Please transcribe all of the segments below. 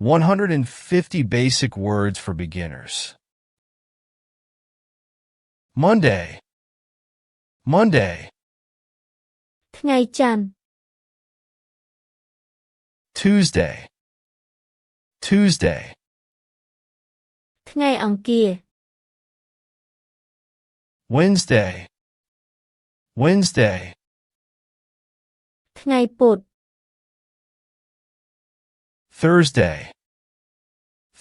150 basic words for beginners. Monday, Monday. ថ្ងៃច័ន្ទ Tuesday, Tuesday. ថ្ងៃអង្គារ Wednesday, Wednesday. ថ្ងៃពុធ Thursday,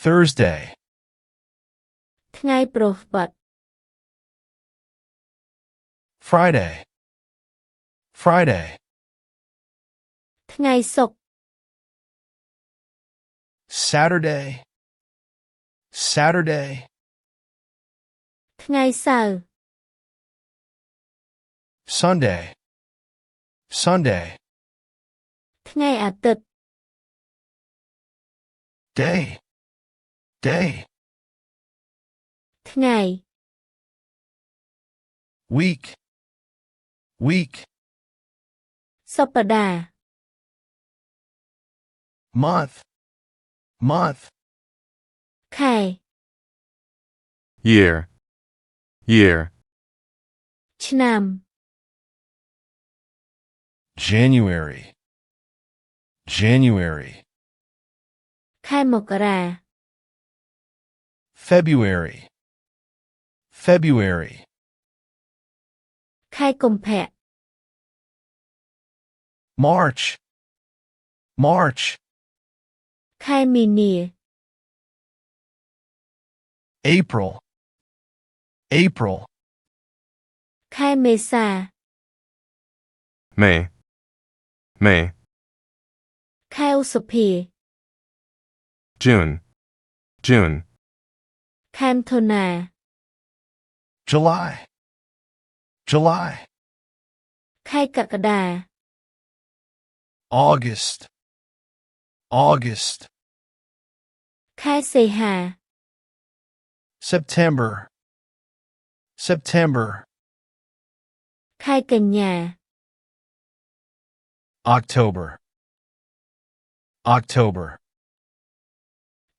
Thursday. ថ្ងៃព្រហស្បតិ Friday, Friday. ថ្ងៃศุក្រ Saturday, Saturday. ថ្ងៃសៅរ៍ Sunday, Sunday. ថ្ងៃអាទិត្យ Day, day. ថ្ងៃ Week, week. សប្តាហ៍ Month, month. ខែ year, year, ឆ្នាំ January, January. ខែមករា February, February. ខែកុម្ភៈ March, March. ខែមីនា April, April. ខែមេសា May, May, ខែឧសភា June, June, ខែមិថុនា July, July. ខែកក្កដា August, August. ខែសីហា September, September. ខែកញ្ញា October, October.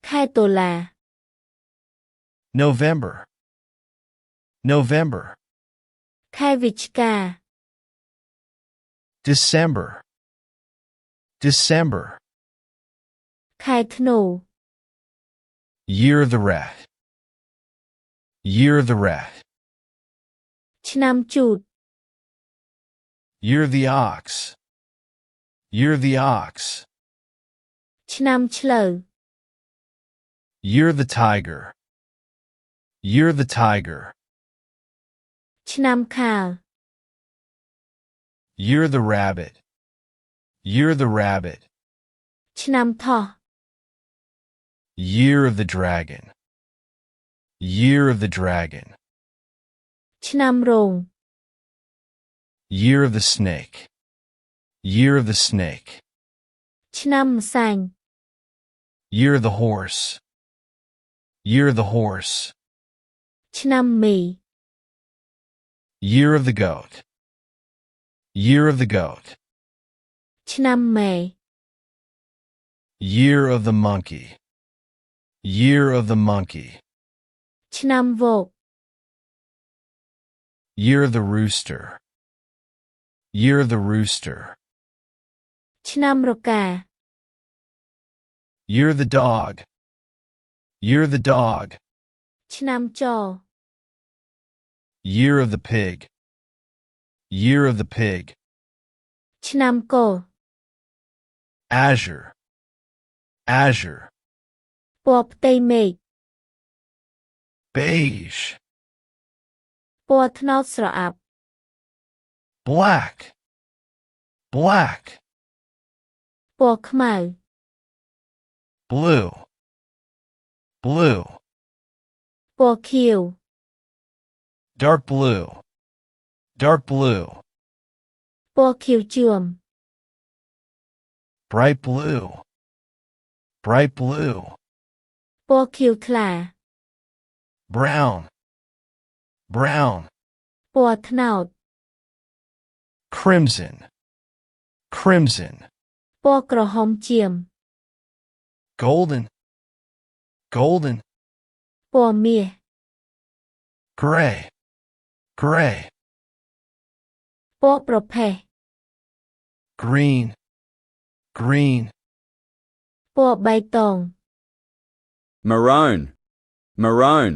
ខែតុលា November, November. ខែវិច្ឆិកា December, December. ខែធ្នូ Year of the rat, year of the rat. ឆ្នាំជូត Year of the ox, year of the ox. ឆ្នាំឆ្លូវ Year of the tiger, year of the tiger. ឆ្នាំខាល Year of the rabbit, year of the rabbit. ឆ្នាំថោះ Year of the dragon, year of the dragon. ឆ្នាំរោង Year of the snake, year of the snake. ឆ្នាំម្សាញ់ Year of the horse, year of the horse. ឆ្នាំមី Year of the goat, year of the goat. ឆ្នាំមេ Year of the monkey, year of the monkey. ឆ្នាំវោក Year of the rooster, year of the rooster. ឆ្នាំរកា Year of the dog, year of the dog. ឆ្នាំច Year of the pig, year of the pig. ឆ្នាំគោ Azure, azure. ពណ៌ផ្ទៃមេឃ Beige, ពណ៌ត្នោតស្រអាប់ black, black. ពណ៌ខ្មៅ Blue, blue. ពណ៌ខៀវ Dark blue, dark blue. ពណ៌ខៀវជួម Bright blue, bright blue. ពណ៌ខៀវថ្លា Brown, brown. ពណ៌ត្នោត Crimson, crimson. ពណ៌ក្រហមជាម Golden, golden, ពណ៌មាស gray, gray, ពណ៌ប្រផេះ green, green, ពណ៌បៃតង maroon, maroon,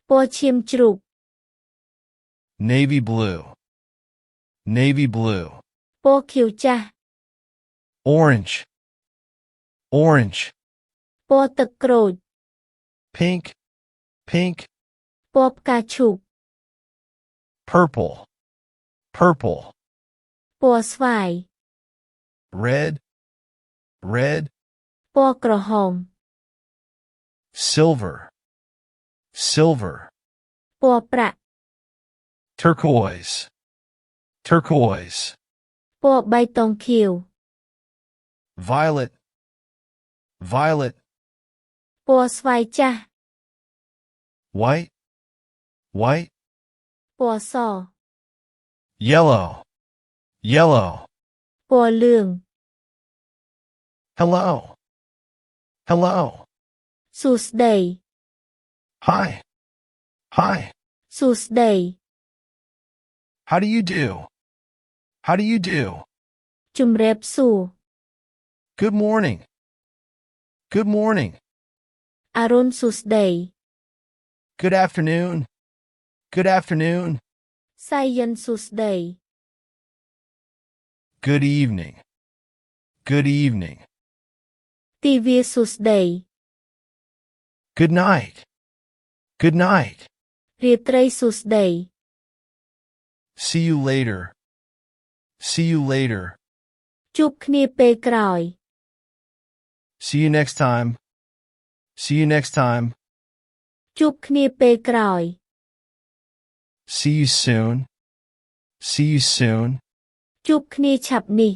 ពណ៌ឈាមជ្រូក navy blue, navy blue, ពណ៌ខៀវចាស់ orange, orange, ពណ៌ទឹកក្រូច pink, pink, ពណ៌ផ្កាឈូក purple, purple, ពណ៌ស្វាយ red, red, ពណ៌ក្រហម silver, silver, ពណ៌ប្រាក់ turquoise, turquoise, ពណ៌បៃតងខៀវ violet, violet, ពណ៌ស្វាយចាស់ white, white, ពណ៌ស yellow, yellow, ពណ៌លឿង hello, hello, សួស្តី hi, hi, សួស្តី how do you do? How do you do? ជំរាបសួរ Good morning, good morning, អរុណសួស្តី good afternoon, good afternoon, សាយ័នសួស្តី good evening, good evening, ទិវាសួស្តី good night, good night, រាត្រីសួស្តី see you later, see you later, ជួបគ្នាពេលក្រោយ see you next time, see you next time, ជួបគ្នាពេលក្រោយ see you soon, see you soon, ជួបគ្នាឆាប់នេះ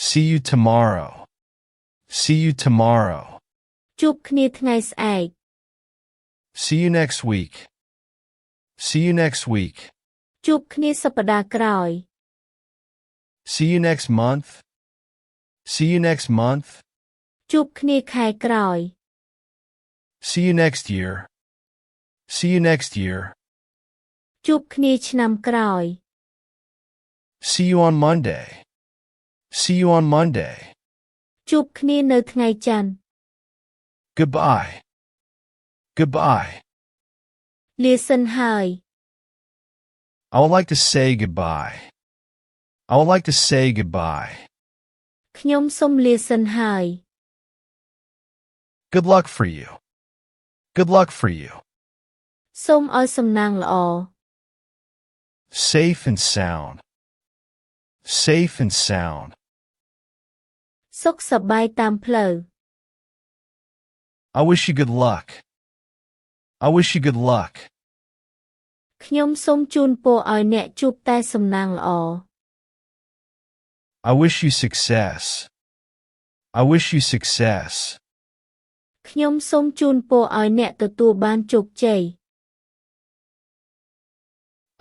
see you tomorrow, see you tomorrow, ជួបគ្នាថ្ងៃស្អែក see you next week, see you next week, ជួបគ្នាសប្តាហ៍ក្រោយ see you next month, see you next month, ជួបគ្នាខែក្រោយ see you next year, see you next year, ជួបគ្នាឆ្នាំក្រោយ see you on Monday, see you on Monday, ជួបគ្នានៅថ្ងៃច័ន្ទ goodbye, goodbye, លាសិនហើយ I would like to say goodbye, I would like to say goodbye, ខ្ញុំសូមលាសិនហើយ good luck for you, good luck for you, សូមឲ្យសំណាងល្អ safe and sound, safe and sound, សុខសប្បាយតាមផ្លូវ I wish you good luck, I wish you good luck, ខ្ញុំសូមជូនពរឲ្យអ្នកជួបតែសំណាងល្អ I wish you success, I wish you success, ខ្ញុំសូមជូនពរឲ្យអ្នកទទួលបានជោគជ័យ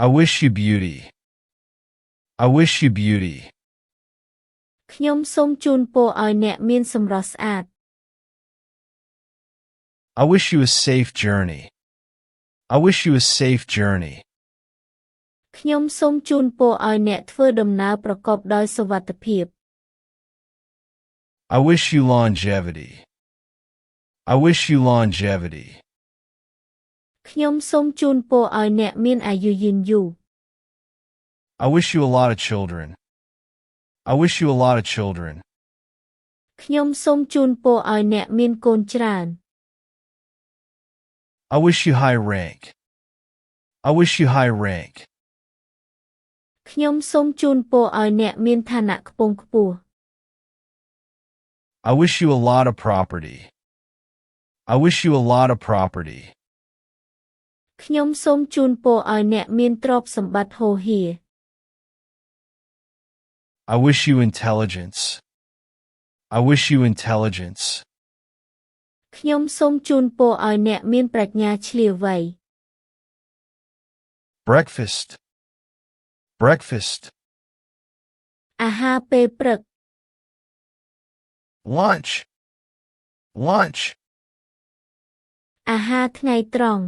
I wish you beauty, I wish you beauty, ខ្ញុំសូមជូនពរឲ្យអ្នកមានសម្រស់ស្អាត I wish you a safe journey, I wish you a safe journey, ខ្ញុំសូមជូនពរឲ្យអ្នកធ្វើដំណើរប្រកបដោយសុវត្ថិភាព I wish you longevity, I wish you longevity, ខ្ញុំសូមជូនពរឲ្យអ្នកមានអាយុយឺនយូរ I wish you a lot of children, I wish you a lot of children, ខ្ញុំសូមជូនពរឲ្យអ្នកមានកូនច្រើន I wish you high rank, I wish you high rank, ខ្ញុំសូមជូនពរឲ្យអ្នកមានឋានៈខ្ពង់ខ្ពស់ I wish you a lot of property, I wish you a lot of property, ខ្ញុំសូមជូនពរឲ្យអ្នកមានទ្រព្យសម្បត្តិហូរហៀរ I wish you intelligence, I wish you intelligence, ខ្ញុំសូមជូនពរឲ្យអ្នកមានប្រាជ្ញាឈ្លាសវៃ breakfast, breakfast, អាហារពេលព្រឹក lunch, lunch, អាហារថ្ងៃត្រង់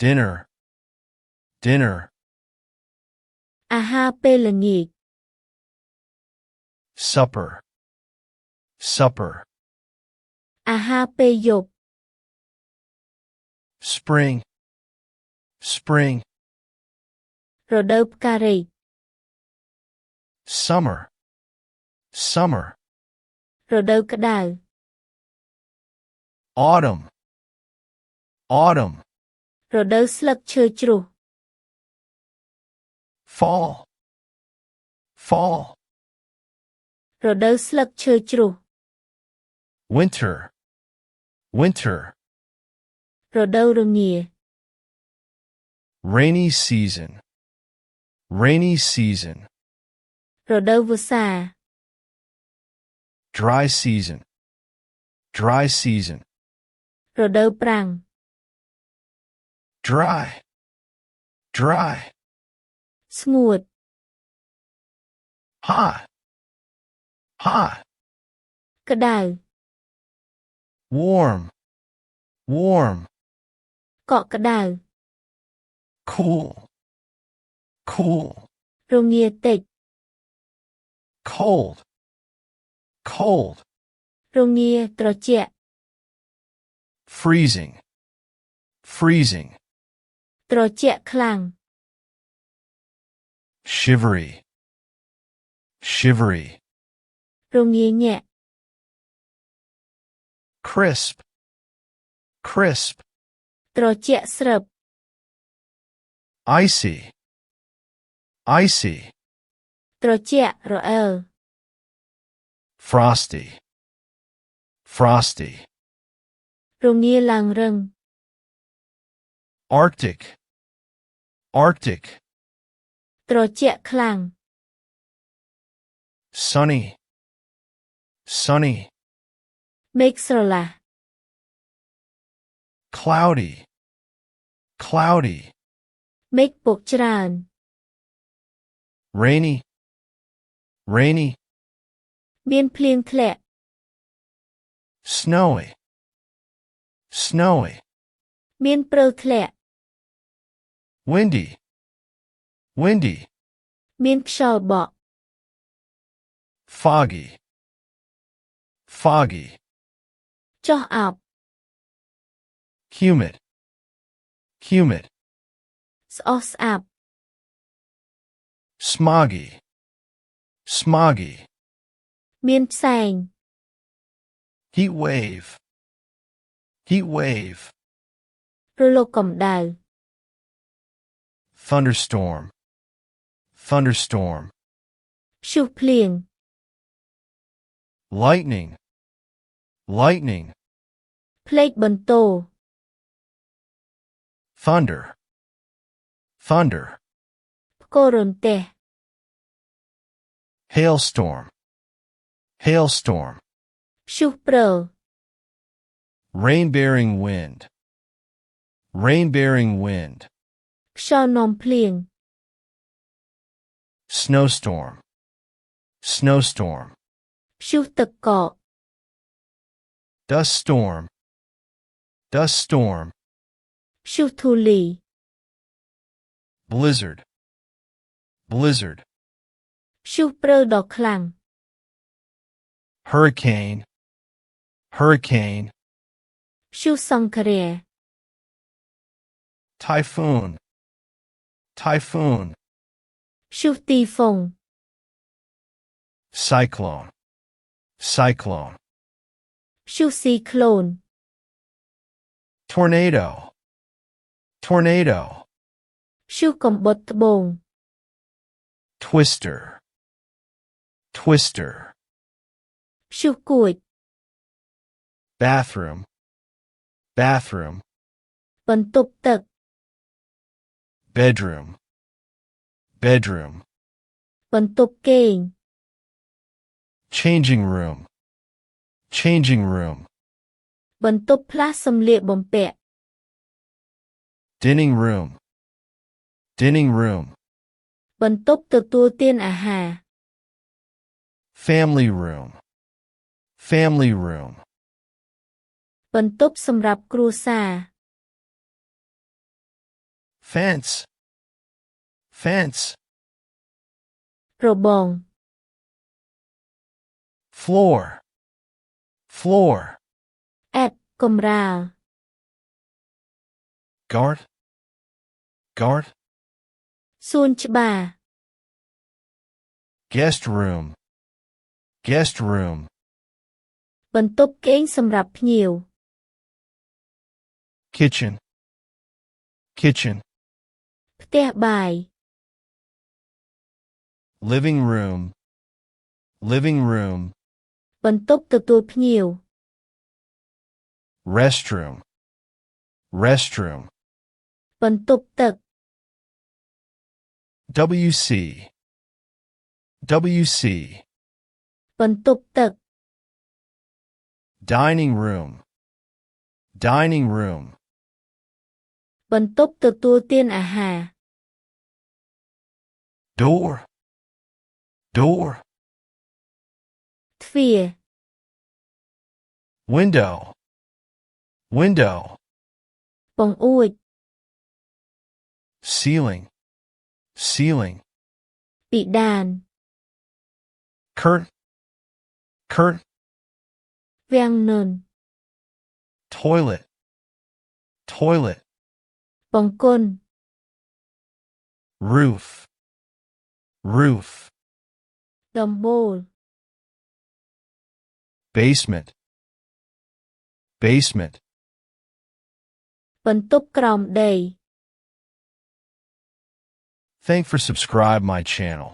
dinner, dinner, អាហារពេលល្ងាច supper, supper, អាហារពេលយប់ spring, spring, រដូវផ្ការីក summer, summer, រដូវក្តៅ autumn, autumn, រដូវស្លឹកឈើជ្រុះ fall, fall, រដូវស្លឹកឈើជ្រុះ winter, winter, រដូវរងា rainy season, rainy season, រដូវវស្សា dry season, dry season, រដូវប្រាំង dry, dry, ស្ងួត hot, hot, ក្តៅ warm, warm, កក់ក្តៅ cool, cool, រងាតិច cold, cold, រងាត្រជាក់ freezing, freezing, ត្រជាក់ខ្លាំង shivery, shivery, រងាញាក់ crisp, crisp, ត្រជាក់ស្រិប icy, icy, ត្រជាក់រអិល frosty, frosty, រងាឡើងរឹង arctic, arctic, ត្រជាក់ខ្លាំង sunny, sunny, មេឃស្រឡះ cloudy, cloudy, មេឃពកច្រើន rainy, rainy, មានភ្លៀងធ្លាក់ snowy, snowy, មានព្រិលធ្លាក់ windy, windy, មានខ្យល់បក់ foggy, foggy, ចុះអប់ humid, humid, ស្អុះស្អាប់ smoggy, smoggy, មានផ្សែង heat wave, heat wave, រលកកម្ដៅ thunderstorm, thunderstorm, ព្យុះភ្លៀង lightning, lightning, ភ្លេចបន្ទោ thunder, thunder, ផ្គររន្ទះ hailstorm, hailstorm, ព្យុះព្រិល rain-bearing wind, rain-bearing wind, ខ្យល់នាំភ្លៀង snowstorm, snowstorm, ព្យុះទឹកកក dust storm, dust storm, ព្យុះធូលី blizzard, blizzard, ព្យុះព្រិលដ៏ខ្លាំង hurricane, hurricane, ព្យុះសង្ឃរា typhoon, typhoon, ព្យុះទីហ្វុង cyclone, cyclone, ព្យុះស៊ីក្លូន tornado, tornado, ព្យុះកំបុតត្បូង twister, twister, ព្យុះគួច bathroom, bathroom, បន្ទប់ទឹក bedroom, bedroom, បន្ទប់គេង changing room, changing room, បន្ទប់ផ្លាស់សម្លៀកបំពាក់ dining room, dining room, បន្ទប់ទទួលទានអាហារ family room, family room, បន្ទប់សម្រាប់គ្រួសារ Fence. Fence. របង Floor. Floor. អេតកម្រាល Guard. Guard. សួនច្បារ Guest room. Guest room. បន្ទប់គេងសម្រាប់ភ្ញៀវ Kitchen. Kitchen. ផ្ទះបាយ Living room. Living room. បន្ទប់ទទួលភ្ញៀវ Restroom. Restroom. បន្ទប់ទឹក WC. WC. បន្ទប់ទឹក Dining room. Dining room. បន្ទប់ទទួលទានអាហារ Door. Door. ទ្វារ Window. Window. បង្អួច Ceiling. Ceiling. ពិដាន Curtain. Curtain. វាំងនន Toilet. Toilet. បង្គន់ Roof. Roof. ដំបូល Basement. Basement. បន្ទប់ក្រោមដី Thank for subscribe my channel.